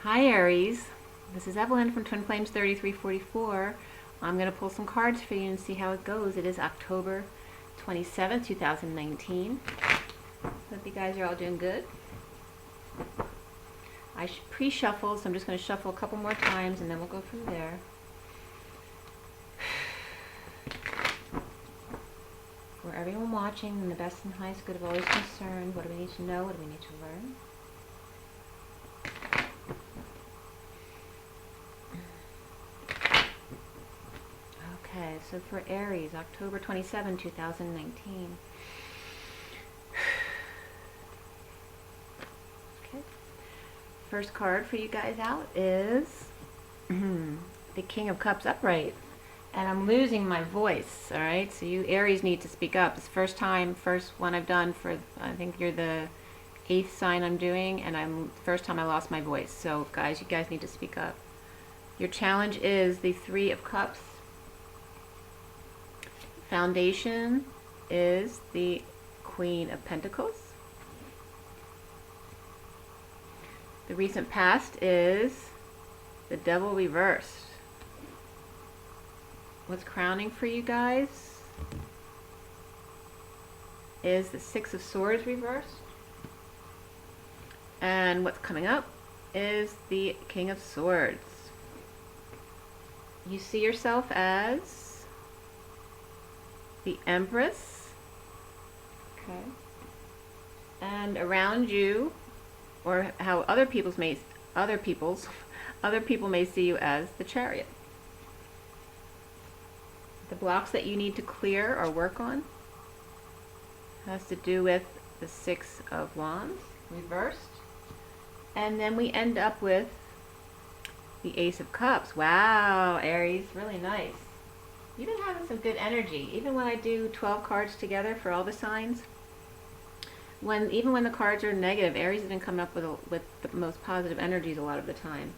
Hi Aries, this is Evelyn from Twin Flames 3344. I'm going to pull some cards for you and see how it goes. It is October 27th, 2019. Hope you guys are all doing good. I pre-shuffled, so I'm just going to shuffle a couple more times and then we'll go from there. For everyone watching, in the best and highest good of always concerned, what do we need to know? What do we need to learn? Okay, so for Aries, October 27, 2019. Okay. First card for you guys out is the King of Cups upright. And I'm losing my voice, alright? So you Aries need to speak up. It's first one I've done for, I think you're the 8th sign I'm doing, and first time I lost my voice. So guys, you guys need to speak up. Your challenge is the 3 of Cups. Foundation is the Queen of Pentacles. The recent past is the Devil reversed. What's crowning for you guys is the 6 of Swords reversed. And what's coming up is the King of Swords. You see yourself as the Empress. Okay. And around you, or how other people may see you as the Chariot. The blocks that you need to clear or work on has to do with the 6 of Wands reversed. And then we end up with the Ace of Cups. Wow, Aries, really nice. You've been having some good energy. Even when I do 12 cards together for all the signs, even when the cards are negative, Aries has been coming up with the most positive energies a lot of the time.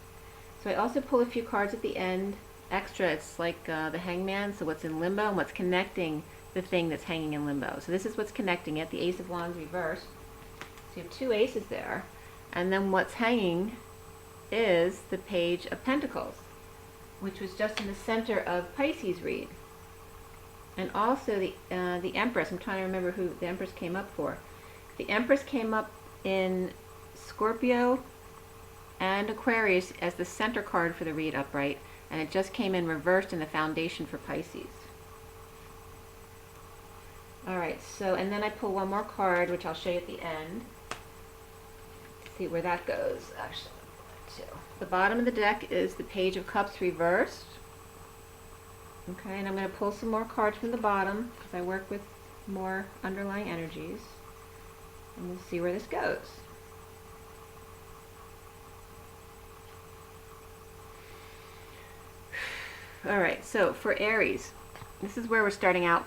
So I also pull a few cards at the end. Extra, it's like the Hangman, so what's in limbo and what's connecting the thing that's hanging in limbo. So this is what's connecting it, the Ace of Wands reversed. So you have 2 aces there. And then what's hanging is the Page of Pentacles, which was just in the center of Pisces read. And also the Empress. I'm trying to remember who the Empress came up for. The Empress came up in Scorpio and Aquarius as the center card for the read upright. And it just came in reversed in the foundation for Pisces. Alright, so, and then I pull one more card, which I'll show you at the end. See where that goes. Actually, the bottom of the deck is the Page of Cups reversed. Okay, and I'm going to pull some more cards from the bottom, because I work with more underlying energies. And we'll see where this goes. Alright, so for Aries, this is where we're starting out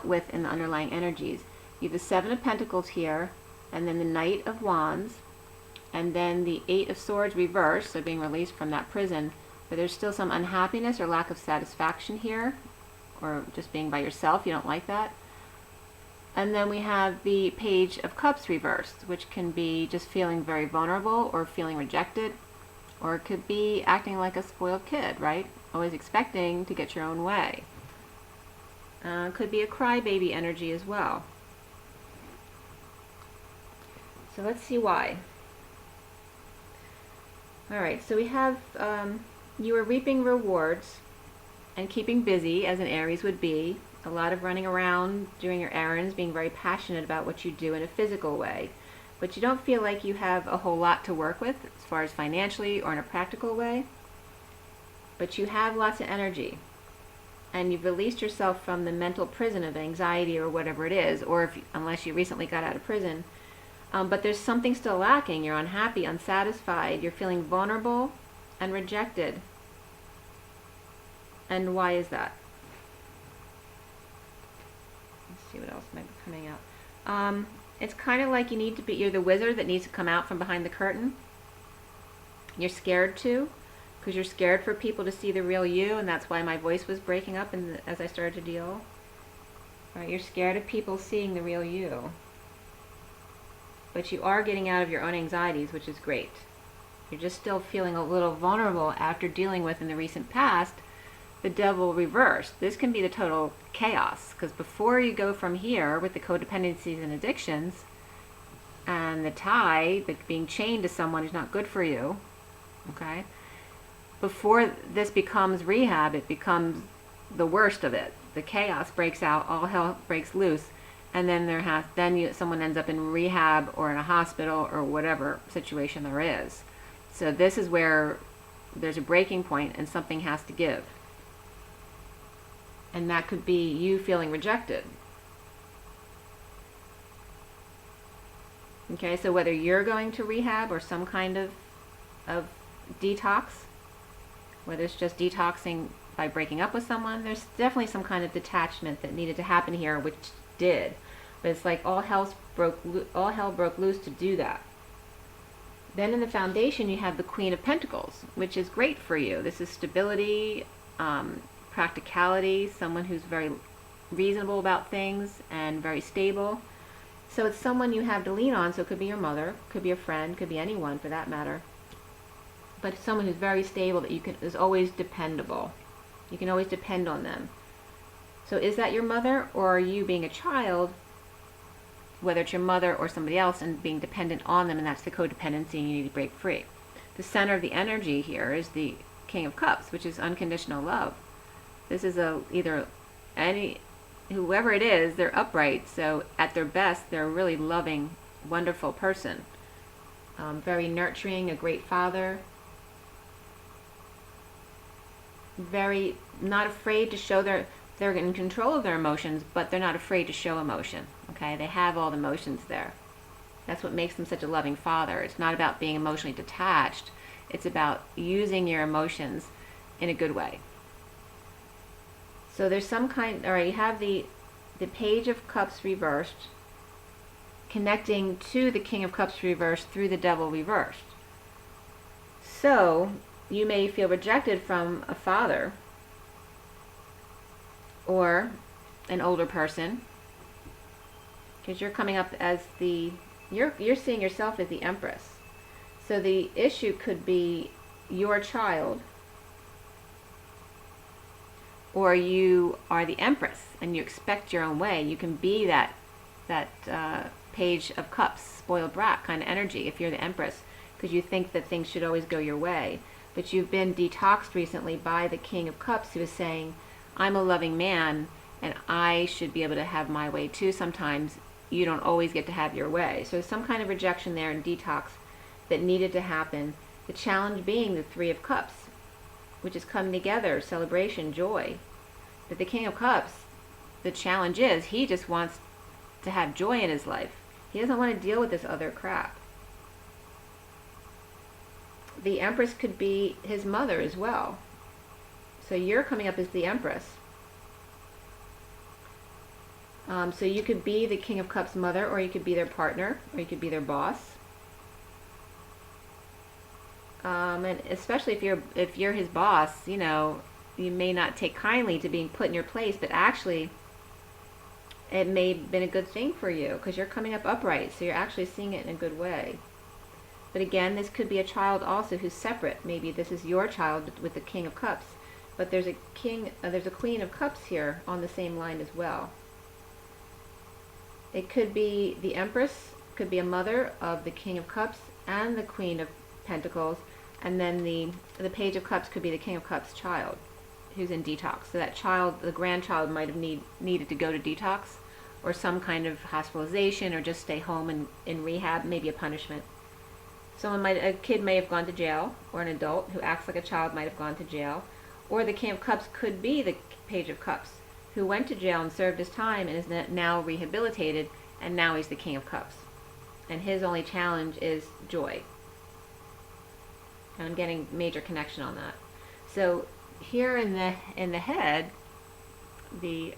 with in the underlying energies. You have the 7 of Pentacles here, and then the Knight of Wands, and then the 8 of Swords reversed, so being released from that prison, but there's still some unhappiness or lack of satisfaction here, or just being by yourself, you don't like that. And then we have the Page of Cups reversed, which can be just feeling very vulnerable or feeling rejected. Or it could be acting like a spoiled kid, right? Always expecting to get your own way. Could be a crybaby energy as well. So let's see why. Alright, so we have you are reaping rewards and keeping busy, as an Aries would be. A lot of running around, doing your errands, being very passionate about what you do in a physical way. But you don't feel like you have a whole lot to work with as far as financially or in a practical way. But you have lots of energy. And you've released yourself from the mental prison of anxiety or whatever it is, or unless you recently got out of prison. But there's something still lacking. You're unhappy, unsatisfied, you're feeling vulnerable and rejected. And why is that? Let's see what else might be coming out. It's kind of like you're the wizard that needs to come out from behind the curtain. You're scared to, because you're scared for people to see the real you, and that's why my voice was breaking up as I started to deal. Right, you're scared of people seeing the real you. But you are getting out of your own anxieties, which is great. You're just still feeling a little vulnerable after dealing with, in the recent past, the devil reversed. This can be the total chaos, because before you go from here with the codependencies and addictions and the tie, being chained to someone who's not good for you, okay, before this becomes rehab, it becomes the worst of it. The chaos breaks out, all hell breaks loose, and then someone ends up in rehab or in a hospital or whatever situation there is. So this is where there's a breaking point and something has to give. And that could be you feeling rejected. Okay, so whether you're going to rehab or some kind of detox, whether it's just detoxing by breaking up with someone, there's definitely some kind of detachment that needed to happen here, which did. But it's like all hell broke loose to do that. Then in the foundation you have the Queen of Pentacles, which is great for you. This is stability, practicality, someone who's very reasonable about things and very stable. So it's someone you have to lean on. So it could be your mother, could be a friend, could be anyone for that matter. But it's someone who's very stable, that is always dependable. You can always depend on them. So is that your mother, or are you being a child, whether it's your mother or somebody else, and being dependent on them, and that's the codependency and you need to break free? The center of the energy here is the King of Cups, which is unconditional love. This is whoever it is, they're upright, so at their best, they're a really loving, wonderful person. Very nurturing, a great father. Very not afraid to show they're in control of their emotions, but they're not afraid to show emotion. Okay, they have all the emotions there. That's what makes them such a loving father. It's not about being emotionally detached. It's about using your emotions in a good way. So there's some kind, all right, you have the Page of Cups reversed, connecting to the King of Cups reversed through the Devil reversed. So you may feel rejected from a father or an older person, because you're coming up as you're seeing yourself as the Empress. So the issue could be your child, or you are the Empress and you expect your own way. You can be that Page of Cups, spoiled brat kind of energy if you're the Empress, because you think that things should always go your way. But you've been detoxed recently by the King of Cups, who is saying, I'm a loving man and I should be able to have my way too. Sometimes you don't always get to have your way. So some kind of rejection there and detox that needed to happen. The challenge being the Three of Cups, which is coming together, celebration, joy. But the King of Cups, the challenge is he just wants to have joy in his life. He doesn't want to deal with this other crap. The Empress could be his mother as well. So you're coming up as the Empress. So you could be the King of Cups' mother, or you could be their partner, or you could be their boss. And especially if you're his boss, you know, you may not take kindly to being put in your place, but actually it may have been a good thing for you, because you're coming up upright, so you're actually seeing it in a good way. But again, this could be a child also who's separate. Maybe this is your child with the King of Cups, but there's a Queen of Cups here on the same line as well. It could be the Empress, could be a mother of the King of Cups and the Queen of Pentacles, and then the Page of Cups could be the King of Cups' child who's in detox. So that child, the grandchild, might have needed to go to detox, or some kind of hospitalization, or just stay home in rehab, maybe a punishment. A kid may have gone to jail, or an adult who acts like a child might have gone to jail. Or the King of Cups could be the Page of Cups, who went to jail and served his time and is now rehabilitated, and now he's the King of Cups. And his only challenge is joy. And I'm getting major connection on that. So here in the head, the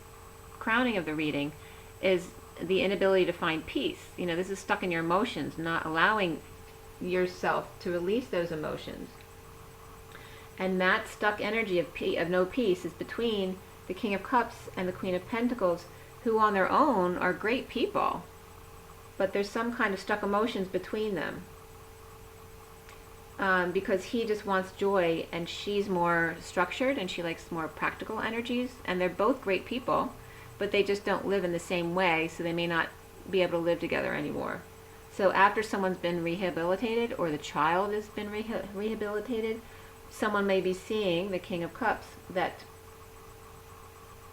crowning of the reading is the inability to find peace. You know, this is stuck in your emotions, not allowing yourself to release those emotions. And that stuck energy of no peace is between the King of Cups and the Queen of Pentacles, who on their own are great people, but there's some kind of stuck emotions between them. because he just wants joy and she's more structured and she likes more practical energies, and they're both great people, but they just don't live in the same way, so they may not be able to live together anymore. So after someone's been rehabilitated, or the child has been rehabilitated, someone may be seeing the King of Cups that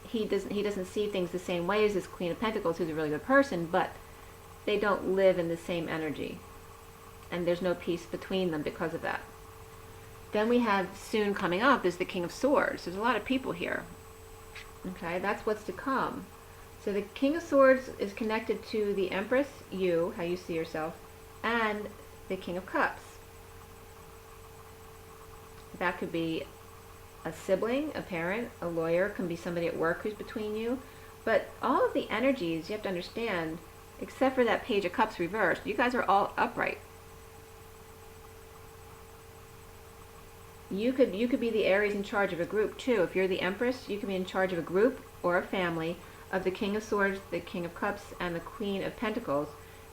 he doesn't see things the same way as this Queen of Pentacles, who's a really good person, but they don't live in the same energy. And there's no peace between them because of that. Then we have, soon coming up, is the King of Swords. There's a lot of people here. Okay, that's what's to come. So the King of Swords is connected to the Empress, you, how you see yourself, and the King of Cups. That could be a sibling, a parent, a lawyer, can be somebody at work who's between you. But all of the energies, you have to understand, except for that Page of Cups reversed, you guys are all upright. You could be the Aries in charge of a group too. If you're the Empress, you could be in charge of a group or a family of the King of Swords, the King of Cups, and the Queen of Pentacles,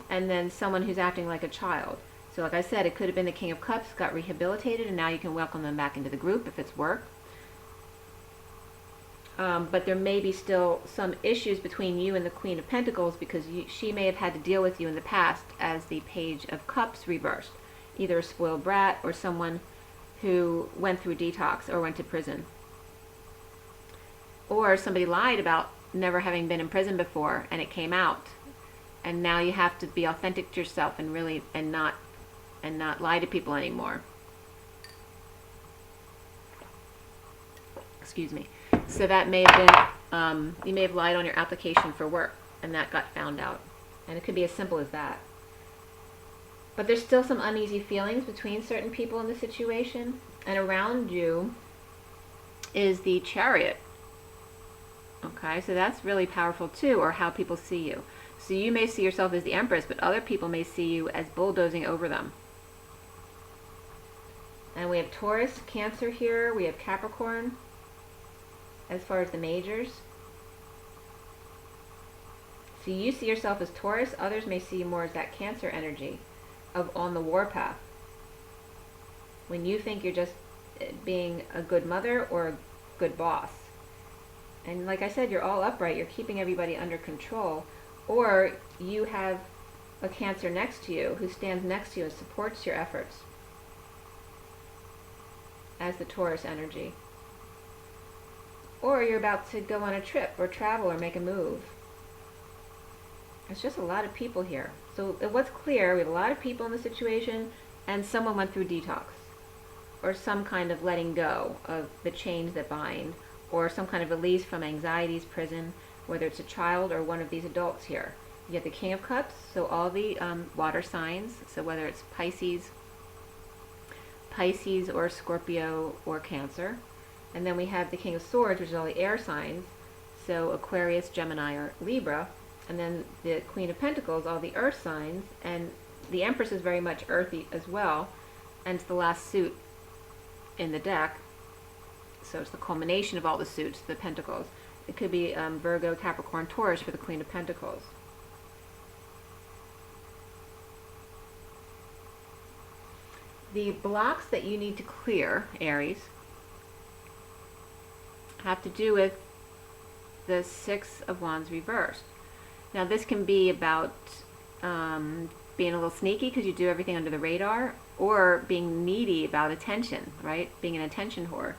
and then someone who's acting like a child. So like I said, it could have been the King of Cups got rehabilitated, and now you can welcome them back into the group if it's work. But there may be still some issues between you and the Queen of Pentacles, because she may have had to deal with you in the past as the Page of Cups reversed. Either a spoiled brat or someone who went through detox or went to prison. Or somebody lied about never having been in prison before and it came out. And now you have to be authentic to yourself and really not lie to people anymore. Excuse me. So that may have been, you may have lied on your application for work and that got found out. And it could be as simple as that. But there's still some uneasy feelings between certain people in the situation. And around you is the Chariot. Okay, so that's really powerful too, or how people see you. So you may see yourself as the Empress, but other people may see you as bulldozing over them. And we have Taurus, Cancer here. We have Capricorn as far as the majors. So you see yourself as Taurus. Others may see you more as that Cancer energy of on the warpath. When you think you're just being a good mother or a good boss. And like I said, you're all upright. You're keeping everybody under control. Or you have a Cancer next to you who stands next to you and supports your efforts as the Taurus energy. Or you're about to go on a trip or travel or make a move. It's just a lot of people here. So what's clear, we have a lot of people in the situation, and someone went through detox. Or some kind of letting go of the chains that bind, or some kind of release from anxieties, prison, whether it's a child or one of these adults here. You have the King of Cups, so all the water signs, so whether it's Pisces or Scorpio or Cancer. And then we have the King of Swords, which is all the air signs, so Aquarius, Gemini, or Libra. And then the Queen of Pentacles, all the earth signs, and the Empress is very much earthy as well, and it's the last suit in the deck. So it's the culmination of all the suits, the Pentacles. It could be Virgo, Capricorn, Taurus for the Queen of Pentacles. The blocks that you need to clear, Aries, have to do with the Six of Wands reversed. Now this can be about being a little sneaky because you do everything under the radar, or being needy about attention, right? Being an attention whore.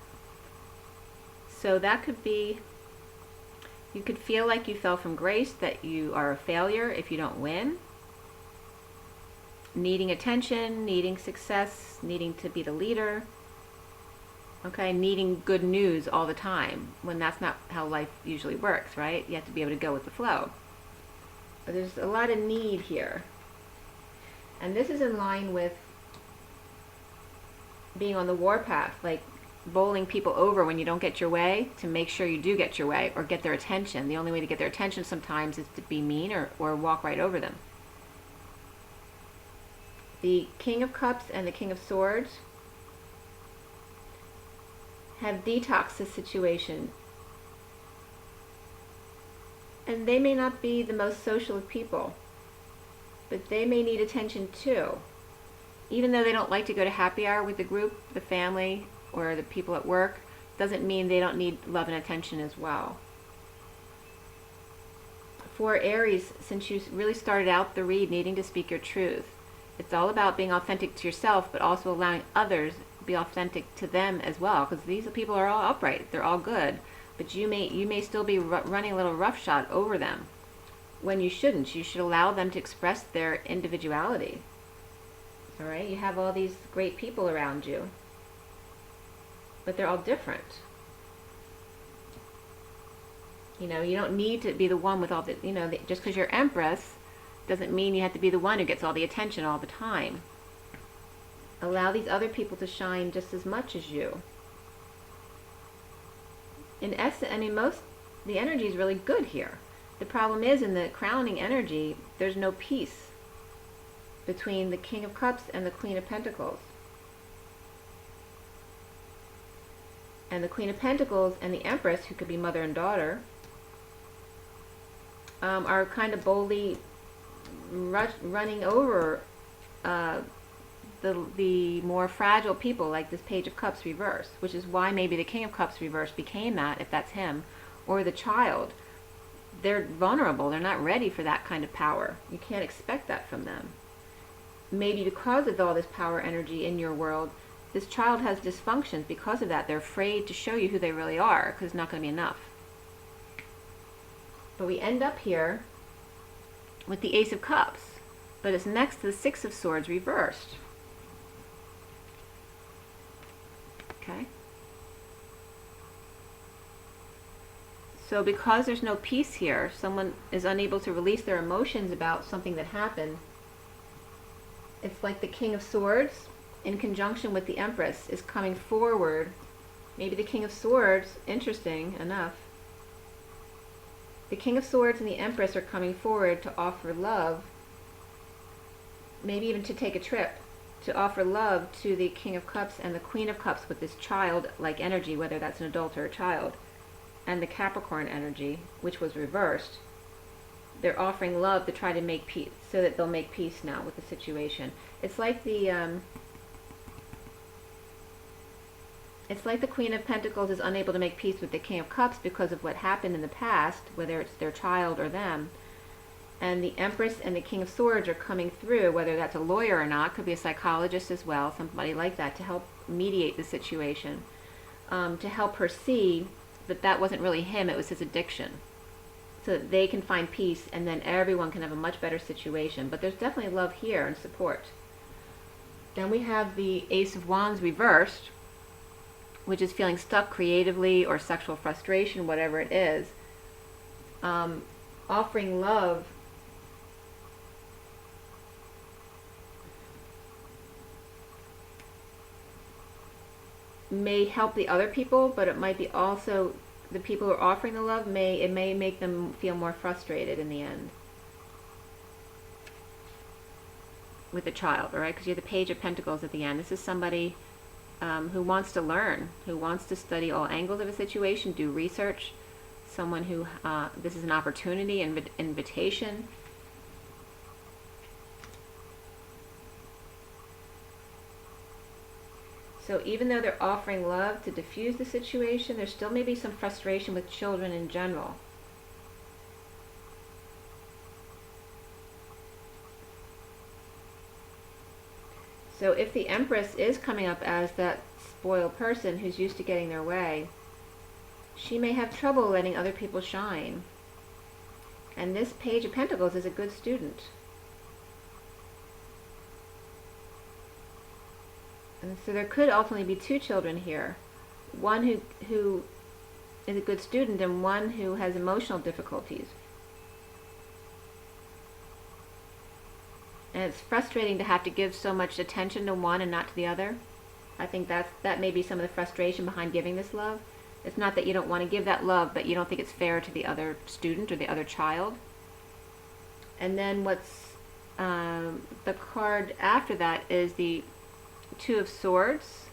So that could be, you could feel like you fell from grace, that you are a failure if you don't win. Needing attention, needing success, needing to be the leader. Okay, needing good news all the time, when that's not how life usually works, right? You have to be able to go with the flow. But there's a lot of need here. And this is in line with being on the warpath, like bowling people over when you don't get your way, to make sure you do get your way or get their attention. The only way to get their attention sometimes is to be mean or walk right over them. The King of Cups and the King of Swords have detoxed the situation. And they may not be the most social of people, but they may need attention too. even though they don't like to go to happy hour with the group, the family, or the people at work, doesn't mean they don't need love and attention as well. For Aries, since you really started out the read needing to speak your truth, it's all about being authentic to yourself, but also allowing others to be authentic to them as well, because these people are all upright, they're all good, but you may still be running a little roughshod over them when you shouldn't. You should allow them to express their individuality. All right, you have all these great people around you, but they're all different. You know, you don't need to be the one with all the, you know, just because you're Empress doesn't mean you have to be the one who gets all the attention all the time. Allow these other people to shine just as much as you. In essence, I mean, the energy is really good here. The problem is, in the crowning energy, there's no peace between the King of Cups and the Queen of Pentacles. And the Queen of Pentacles and the Empress, who could be mother and daughter, are kind of boldly running over the more fragile people, like this Page of Cups reverse, which is why maybe the King of Cups reverse became that, if that's him, or the child. They're vulnerable. They're not ready for that kind of power. You can't expect that from them. Maybe because of all this power energy in your world, this child has dysfunctions because of that. They're afraid to show you who they really are, because it's not going to be enough. But we end up here with the Ace of Cups, but it's next to the Six of Swords reversed. Okay? So because there's no peace here, someone is unable to release their emotions about something that happened. It's like the King of Swords in conjunction with the Empress is coming forward. Maybe the King of Swords, interesting enough, the King of Swords and the Empress are coming forward to offer love, maybe even to take a trip, to offer love to the King of Cups and the Queen of Cups with this child-like energy, whether that's an adult or a child, and the Capricorn energy, which was reversed. They're offering love to try to make peace, so that they'll make peace now with the situation. It's like the Queen of Pentacles is unable to make peace with the King of Cups because of what happened in the past, whether it's their child or them. And the Empress and the King of Swords are coming through, whether that's a lawyer or not, could be a psychologist as well, somebody like that, to help mediate the situation, to help her see that that wasn't really him, it was his addiction, so that they can find peace, and then everyone can have a much better situation. But there's definitely love here and support. Then we have the Ace of Wands reversed, which is feeling stuck creatively or sexual frustration, whatever it is. Offering love may help the other people, but it might be also the people who are offering the love, it may make them feel more frustrated in the end with the child, all right? Because you have the Page of Pentacles at the end. This is somebody who wants to learn, who wants to study all angles of a situation, do research, someone who, this is an opportunity, invitation. So even though they're offering love to diffuse the situation, there still may be some frustration with children in general. So if the Empress is coming up as that spoiled person who's used to getting their way, she may have trouble letting other people shine. And this Page of Pentacles is a good student. And so there could ultimately be two children here. One who is a good student and one who has emotional difficulties. And it's frustrating to have to give so much attention to one and not to the other. I think that may be some of the frustration behind giving this love. It's not that you don't want to give that love, but you don't think it's fair to the other student or the other child. And then what's the card after that is the Two of Swords.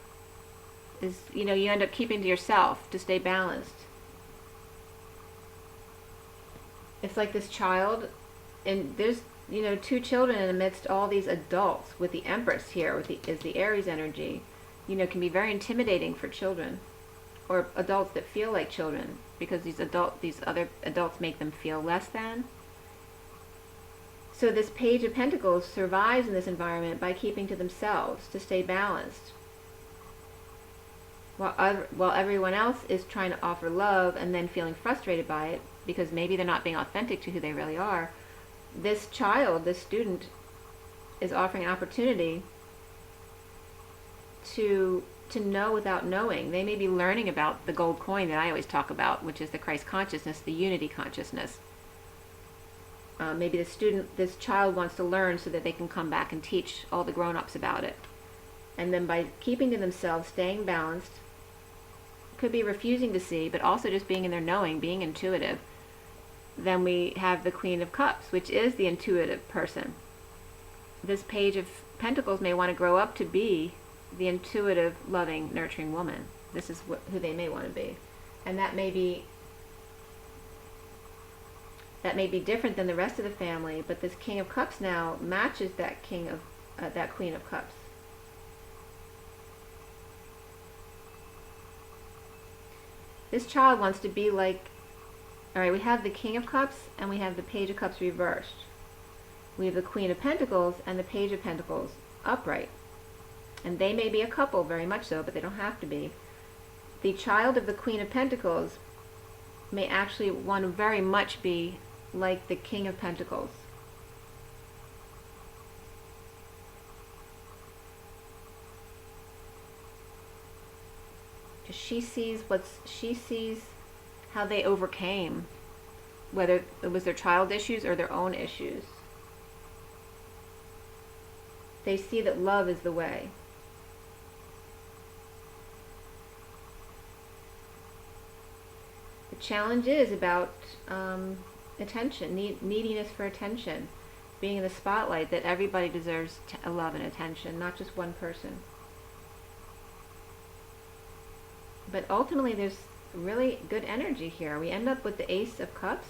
Is, you know, you end up keeping to yourself to stay balanced. It's like this child, and there's you know, two children amidst all these adults with the Empress here, is the Aries energy, you know, can be very intimidating for children or adults that feel like children, because these other adults make them feel less than. So this Page of Pentacles survives in this environment by keeping to themselves to stay balanced, while everyone else is trying to offer love and then feeling frustrated by it because maybe they're not being authentic to who they really are. This child, this student, is offering an opportunity to know without knowing. They may be learning about the gold coin that I always talk about, which is the Christ consciousness, the unity consciousness. Maybe this child wants to learn so that they can come back and teach all the grown-ups about it. And then by keeping to themselves, staying balanced, could be refusing to see, but also just being in their knowing, being intuitive. Then we have the Queen of Cups, which is the intuitive person. This Page of Pentacles may want to grow up to be the intuitive, loving, nurturing woman. This is who they may want to be. And that may be different than the rest of the family, but this King of Cups now matches that Queen of Cups. This child wants to be like, all right, we have the King of Cups and we have the Page of Cups reversed. We have the Queen of Pentacles and the Page of Pentacles upright. And they may be a couple, very much so, but they don't have to be. The child of the Queen of Pentacles may actually want to very much be like the King of Pentacles. She sees how they overcame, whether it was their child issues or their own issues. They see that love is the way. The challenge is about attention, neediness for attention, being in the spotlight, that everybody deserves love and attention, not just one person. But ultimately there's really good energy here. We end up with the Ace of Cups,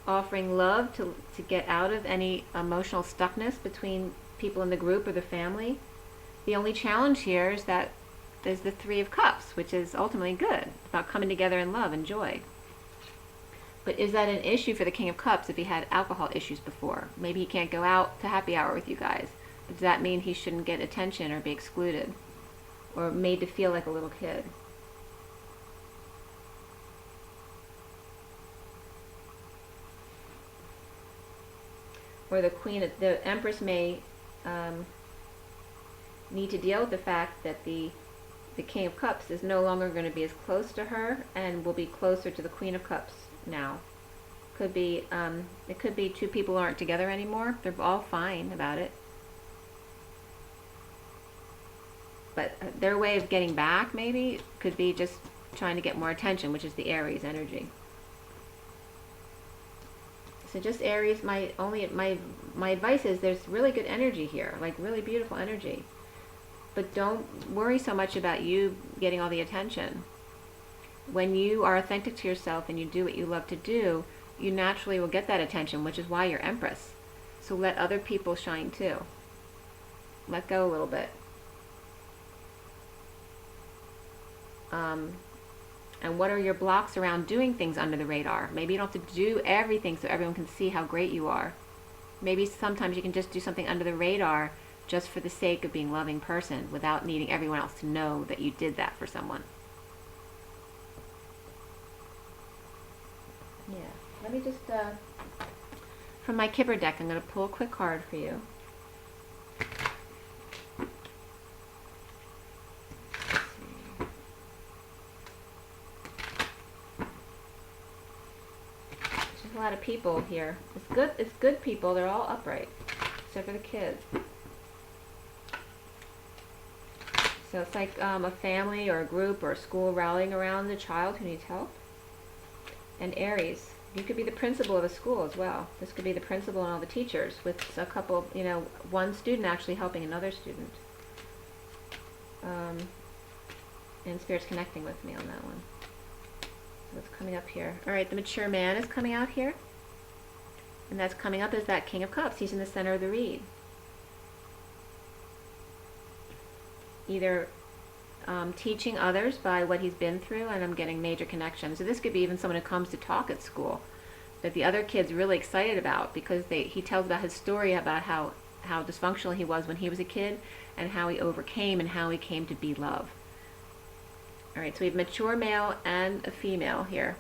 offering love to get out of any emotional stuckness between people in the group or the family. The only challenge here is that there's the Three of Cups, which is ultimately good, about coming together in love and joy. But is that an issue for the King of Cups if he had alcohol issues before? Maybe he can't go out to happy hour with you guys. Does that mean he shouldn't get attention or be excluded or made to feel like a little kid? Or the Empress may need to deal with the fact that the King of Cups is no longer going to be as close to her and will be closer to the Queen of Cups now. Could be it could be two people aren't together anymore. They're all fine about it. But their way of getting back maybe could be just trying to get more attention, which is the Aries energy. So just Aries, my advice is there's really good energy here, like really beautiful energy. But don't worry so much about you getting all the attention. When you are authentic to yourself and you do what you love to do, you naturally will get that attention, which is why you're Empress. So let other people shine too. Let go a little bit. And what are your blocks around doing things under the radar? Maybe you don't have to do everything so everyone can see how great you are. Maybe sometimes you can just do something under the radar just for the sake of being a loving person without needing everyone else to know that you did that for someone. Yeah, let me just, from my Kipper deck, I'm going to pull a quick card for you. A lot of people here. It's good people. They're all upright, except for the kids. So it's like a family or a group or a school rallying around the child who needs help. And Aries, you could be the principal of a school as well. This could be the principal and all the teachers, with a couple, one student actually helping another student. And Spirit's connecting with me on that one. What's coming up here? All right, the mature man is coming out here. And that's coming up as that King of Cups. He's in the center of the reed. Either teaching others by what he's been through, and I'm getting major connections. So this could be even someone who comes to talk at school that the other kid's really excited about, because he tells about his story about how dysfunctional he was when he was a kid and how he overcame and how he came to be love. All right, so we have mature male and a female here.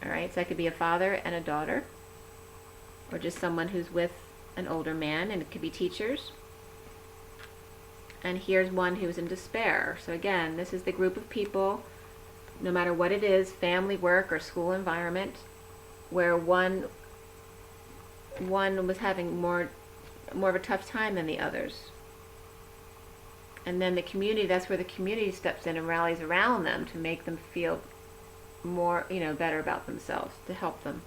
All right, so that could be a father and a daughter, or just someone who's with an older man, and it could be teachers. And here's one who's in despair. So again, this is the group of people, no matter what it is, family, work, or school environment, where one was having more of a tough time than the others. And then the community, that's where the community steps in and rallies around them to make them feel more, better about themselves, to help them.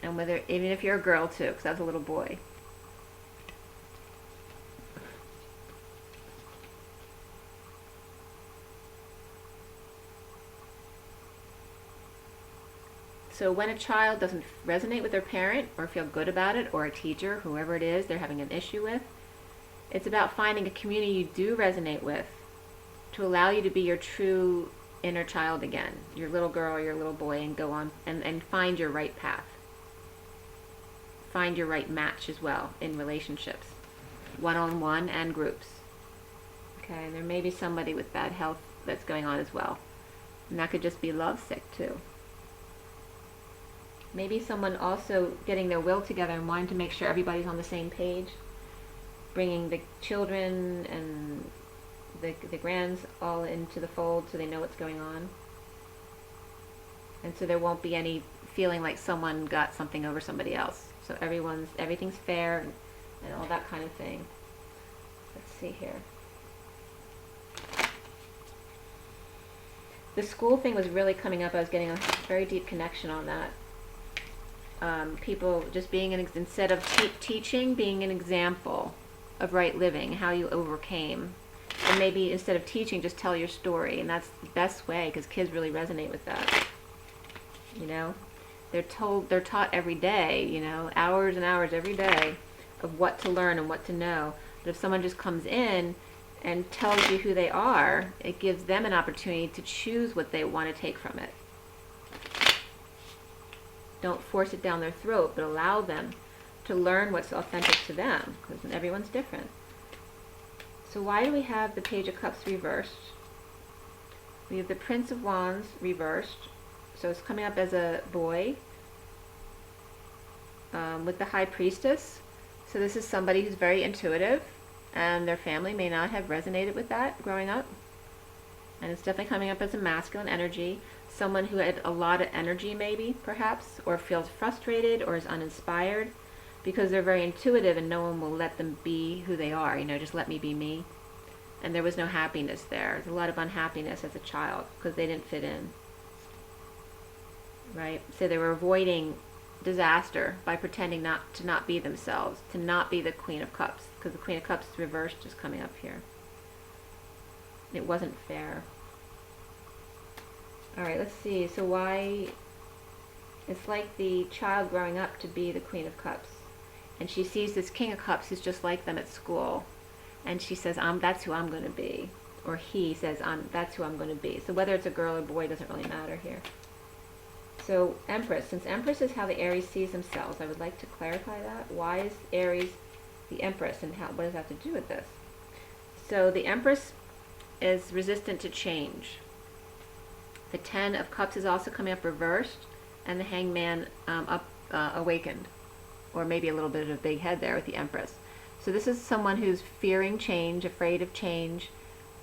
And even if you're a girl too, because I was a little boy. So when a child doesn't resonate with their parent or feel good about it, or a teacher, whoever it is they're having an issue with, it's about finding a community you do resonate with to allow you to be your true inner child again, your little girl or your little boy, and go on and find your right path. Find your right match as well in relationships, one-on-one and groups. Okay, and there may be somebody with bad health that's going on as well. And that could just be lovesick too. Maybe someone also getting their will together and wanting to make sure everybody's on the same page, bringing the children and the grands all into the fold so they know what's going on. And so there won't be any feeling like someone got something over somebody else. So everything's fair and all that kind of thing. Let's see here. The school thing was really coming up. I was getting a very deep connection on that. People just being instead of teaching, being an example of right living, how you overcame. And maybe instead of teaching, just tell your story. And that's the best way, because kids really resonate with that. They're taught every day, hours and hours every day of what to learn and what to know. But if someone just comes in and tells you who they are, it gives them an opportunity to choose what they want to take from it. Don't force it down their throat, but allow them to learn what's authentic to them, because everyone's different. So why do we have the Page of Cups reversed? We have the Prince of Wands reversed. So it's coming up as a boy with the High Priestess. So this is somebody who's very intuitive, and their family may not have resonated with that growing up. And it's definitely coming up as a masculine energy. Someone who had a lot of energy maybe, perhaps, or feels frustrated or is uninspired because they're very intuitive and no one will let them be who they are. Just let me be me. And there was no happiness there. There's a lot of unhappiness as a child because they didn't fit in. Right? So they were avoiding disaster by pretending to not be themselves, to not be the Queen of Cups, because the Queen of Cups reversed is coming up here. It wasn't fair. All right, let's see. So why? It's like the child growing up to be the Queen of Cups, and she sees this King of Cups who's just like them at school, and she says, "That's who I'm going to be," or he says, "That's who I'm going to be." So whether it's a girl or boy doesn't really matter here. So Empress, since Empress is how the Aries sees themselves, I would like to clarify that. Why is Aries the Empress, and what does that have to do with this? So the Empress is resistant to change. The Ten of Cups is also coming up reversed, and the Hangman awakened, or maybe a little bit of a big head there with the Empress. So this is someone who's fearing change, afraid of change.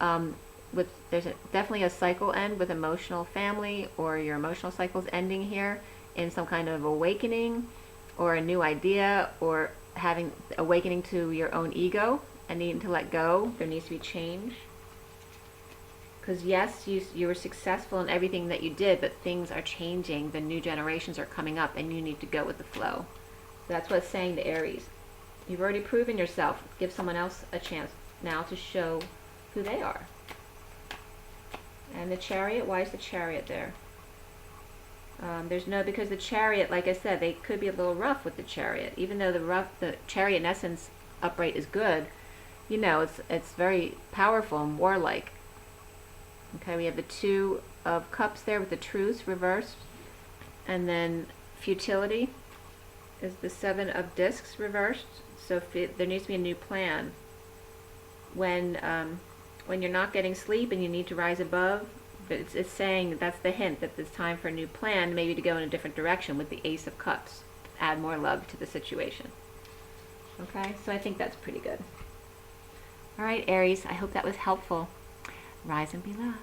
There's definitely a cycle end with emotional family, or your emotional cycle's ending here in some kind of awakening, or a new idea, or having awakening to your own ego and needing to let go. There needs to be change. Because yes, you were successful in everything that you did, but things are changing. The new generations are coming up, and you need to go with the flow. So that's what it's saying to Aries. You've already proven yourself. Give someone else a chance now to show who they are. And the Chariot, why is the Chariot there? There's no, because the Chariot, like I said, they could be a little rough with the Chariot. Even though the Chariot in essence upright is good, you know, it's very powerful and warlike. Okay, we have the Two of Cups there with the Truth reversed, and then Futility is the Seven of Discs reversed. So there needs to be a new plan. When you're not getting sleep and you need to rise above, it's saying, that's the hint that it's time for a new plan, maybe to go in a different direction with the Ace of Cups. Add more love to the situation. Okay, so I think that's pretty good. All right, Aries, I hope that was helpful. Rise and be loved.